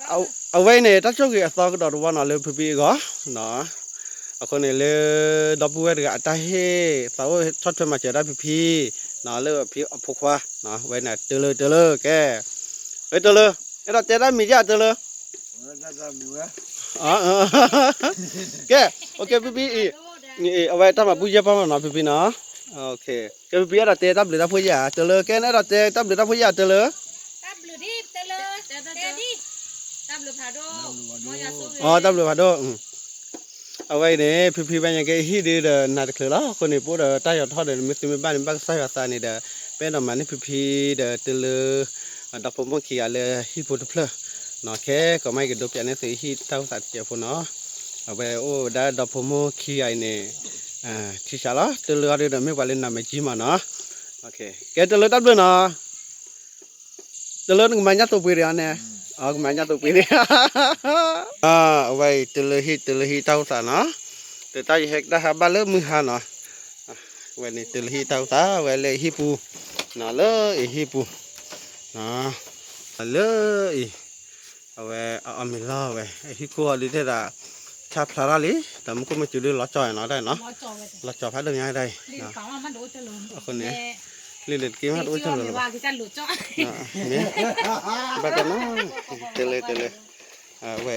เอาไว้เนี่ยถ้าช่วงนี้ตอนก็ดอดวันอะไรพี่ก็เนาะคนนี้เลยดับเบิลเดือดตาเฮ่สาวชดชนมาเจอได้พี่เนาะเลยพี่พกว่าเนาะไว้เนี่ยเจอเลยแกเฮ้ยเจอเลยไอ้เราเจอได้มีเยอะเจอเลยอ๋อแกโอเคพี่อีนี่เอาไว้ถ้ามาพูดเยอะประมาณเนาะพี่เนาะโอเคแกพี่เราเจอตับหรือตับพูดเยอะเจอเลยแกเนี่ยเราเจอตับหรือตับพูดเยอะเจอเลยตับหรือดิบเจอเลยเจอดิตับหรือผาโดอ๋อตับหรือผาโดเอาไว้เนี่ยพี่เป็นยังไงฮีดีเดอนาตะเคลล์คนนี้พูดเดอตายอดทอดเดอมิสมิบ้านบ้านใส่ภาษานี่เดอเป็นออกมานี่พี่เดอตะเลดับผมบางทีอะไรฮีพูดเพลเนาะแค่ก็ไม่กระดูกอย่างนี้สิฮีเท่าสัตว์เจ้าพุ่นเนาะเอาไว้โอ้ได้ดับผมขี้ไอเนี่ยที่ชาละตะเลอะไรเดอไม่ว่าเล่นน้ำไม่จีมาเนาะโอเคแกตะเลตับเลยเนาะตะเลนึงมันยัดตัวไปเรียนเนี่ยอ๋อมันยัดตัวไปเรียนเอาไว้ตะเลฮีเท่าสัตว์เนาะแต่ตาเห็กได้หาบ้านเลิกมือหาเนาะวันนี้ตื่นฮีเต่าตาวันเลยฮีปูน่ะเลยฮีปูน่ะเลยเอาไว้เอาไม่ล่าไว้ฮีกูอะไรเท่าไรชาพลาราลีแต่มันก็ไม่จุดล้อจอยเนาะได้เนาะล้อจอยพัดเรื่องยังไงได้นะคนนี้เล่นเกมพัดโอ้ยจังเลยเนี่ยบ้าจังเนาะเตะเลยไว้